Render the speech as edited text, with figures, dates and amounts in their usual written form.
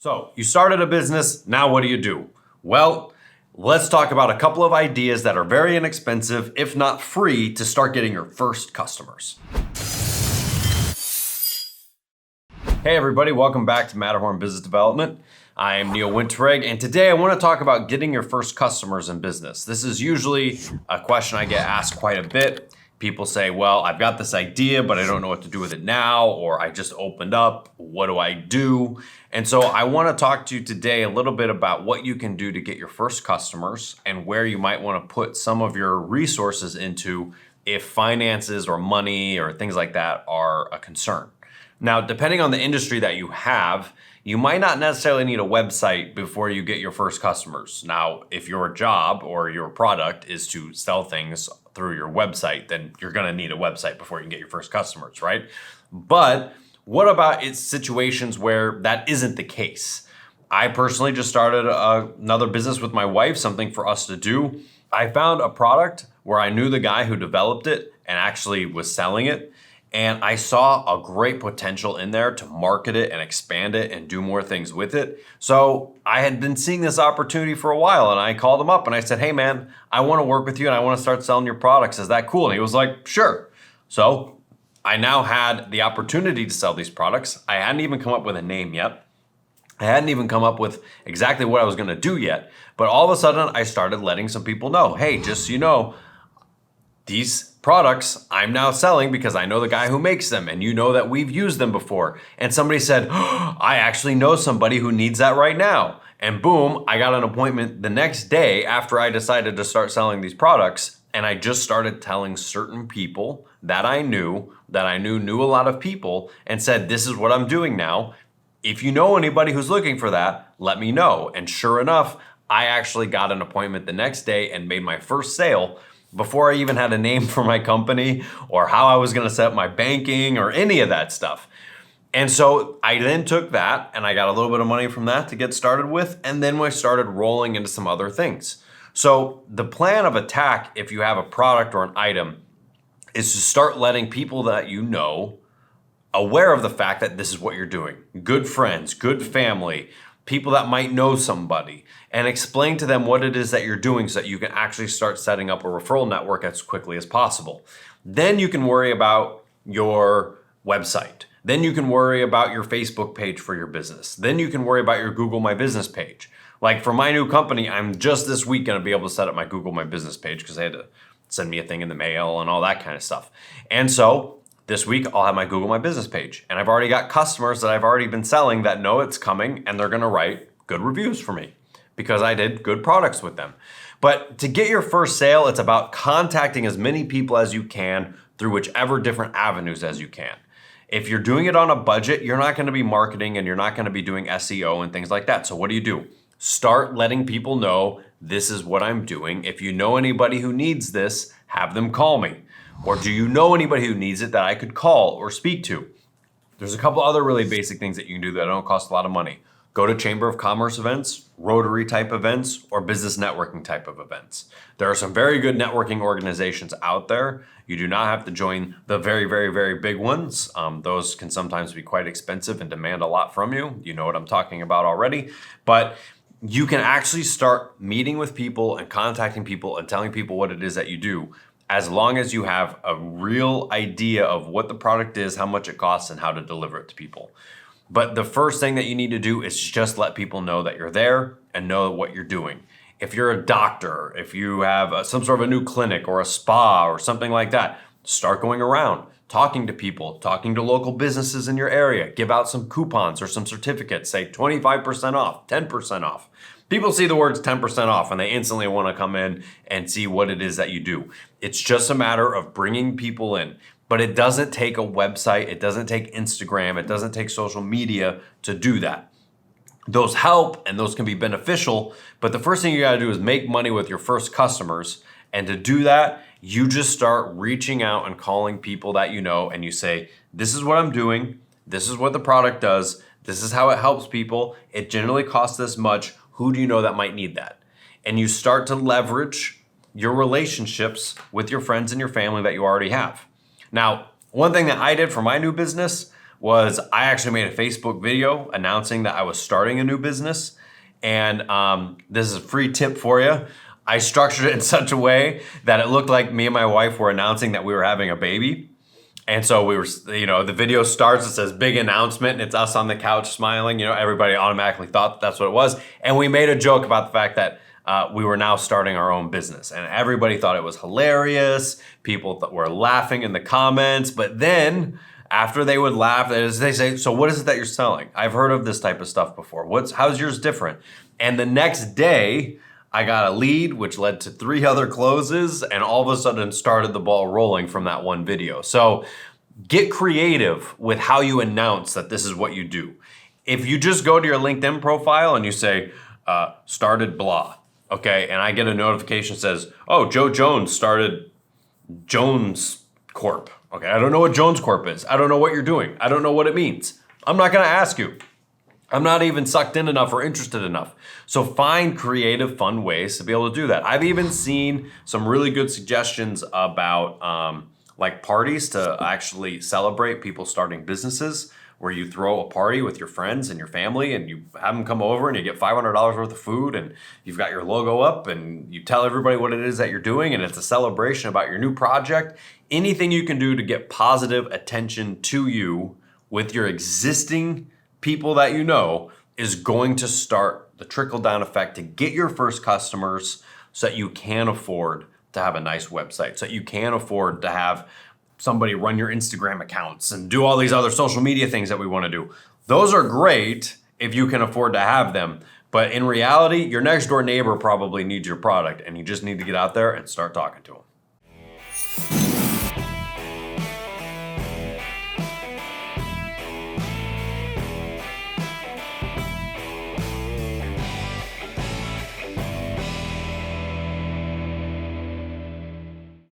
So you started a business, now what do? Well, let's talk about a couple of ideas that are very inexpensive, if not free, to start getting your first customers. Hey everybody, welcome back to Matterhorn Business Development. I am Neil Wintereg, and today I want to talk about getting your first customers in business. This is usually a question I get asked quite a bit. People say, well, I've got this idea, but I don't know what to do with it now, or I just opened up, what do I do? And so I want to talk to you today a little bit about what you can do to get your first customers and where you might want to put some of your resources into if finances or money or things like that are a concern. Now, depending on the industry that you have, you might not necessarily need a website before you get your first customers. Now, if your job or your product is to sell things through your website, then you're gonna need a website before you can get your first customers, right? But what about its situations where that isn't the case? I personally just started another business with my wife, something for us to do. I found a product where I knew the guy who developed it and actually was selling it. And I saw a great potential in there to market it and expand it and do more things with it. So I had been seeing this opportunity for a while, and I called him up and I said, hey man, I want to work with you and I want to start selling your products. Is that cool? And he was like, sure. So I now had the opportunity to sell these products. I hadn't even come up with a name yet. I hadn't even come up with exactly what I was going to do yet. But all of a sudden I started letting some people know, hey, just so you know, these products I'm now selling because I know the guy who makes them, and you know that we've used them before. And somebody said, oh, I actually know somebody who needs that right now. And boom, I got an appointment the next day after I decided to start selling these products. And I just started telling certain people that I knew knew a lot of people, and said, this is what I'm doing now. If you know anybody who's looking for that, let me know. And sure enough, I actually got an appointment the next day and made my first sale before I even had a name for my company or how I was gonna set up my banking or any of that stuff. And so I then took that and I got a little bit of money from that to get started with, and then I started rolling into some other things. So the plan of attack, if you have a product or an item, is to start letting people that you know aware of the fact that this is what you're doing. Good friends, good family, people that might know somebody, and explain to them what it is that you're doing so that you can actually start setting up a referral network as quickly as possible. Then you can worry about your website. Then you can worry about your Facebook page for your business. Then you can worry about your Google My Business page. Like for my new company, I'm just this week gonna be able to set up my Google My Business page because they had to send me a thing in the mail and all that kind of stuff. And so this week, I'll have my Google My Business page. And I've already got customers that I've already been selling that know it's coming, and they're gonna write good reviews for me because I did good products with them. But to get your first sale, it's about contacting as many people as you can through whichever different avenues as you can. If you're doing it on a budget, you're not gonna be marketing and you're not gonna be doing SEO and things like that. So what do? Start letting people know this is what I'm doing. If you know anybody who needs this, have them call me. Or do you know anybody who needs it that I could call or speak to? There's a couple other really basic things that you can do that don't cost a lot of money. Go to Chamber of Commerce events, Rotary type events, or business networking type of events. There are some very good networking organizations out there. You do not have to join the very, very, very big ones. Those can sometimes be quite expensive and demand a lot from you. You know what I'm talking about already. But you can actually start meeting with people and contacting people and telling people what it is that you do, as long as you have a real idea of what the product is, how much it costs, and how to deliver it to people. But the first thing that you need to do is just let people know that you're there and know what you're doing. If you're a doctor, if you have some sort of a new clinic or a spa or something like that, start going around, talking to people, talking to local businesses in your area. Give out some coupons or some certificates, say 25% off, 10% off. People see the words 10% off and they instantly want to come in and see what it is that you do. It's just a matter of bringing people in. But it doesn't take a website, it doesn't take Instagram, it doesn't take social media to do that. Those help and those can be beneficial, but the first thing you gotta do is make money with your first customers. And to do that, you just start reaching out and calling people that you know, and you say, this is what I'm doing, this is what the product does, this is how it helps people, it generally costs this much, who do you know that might need that? And you start to leverage your relationships with your friends and your family that you already have. Now, one thing that I did for my new business was I actually made a Facebook video announcing that I was starting a new business. And this is a free tip for you. I structured it in such a way that it looked like me and my wife were announcing that we were having a baby. And so we were, the video starts, it says big announcement, and it's us on the couch smiling. Everybody automatically thought that's what it was. And we made a joke about the fact that we were now starting our own business. And everybody thought it was hilarious. People were laughing in the comments. But then after they would laugh, they say, so what is it that you're selling? I've heard of this type of stuff before. How's yours different? And the next day, I got a lead, which led to 3 other closes, and all of a sudden started the ball rolling from that one video. So get creative with how you announce that this is what you do. If you just go to your LinkedIn profile and you say, started blah, okay, and I get a notification that says, oh, Joe Jones started Jones Corp. Okay, I don't know what Jones Corp is. I don't know what you're doing. I don't know what it means. I'm not gonna ask you. I'm not even sucked in enough or interested enough. So find creative, fun ways to be able to do that. I've even seen some really good suggestions about like parties to actually celebrate people starting businesses, where you throw a party with your friends and your family and you have them come over and you get $500 worth of food and you've got your logo up and you tell everybody what it is that you're doing and it's a celebration about your new project. Anything you can do to get positive attention to you with your existing people that you know is going to start the trickle-down effect to get your first customers so that you can afford to have a nice website, so that you can afford to have somebody run your Instagram accounts and do all these other social media things that we want to do. Those are great if you can afford to have them. But in reality, your next door neighbor probably needs your product and you just need to get out there and start talking to them.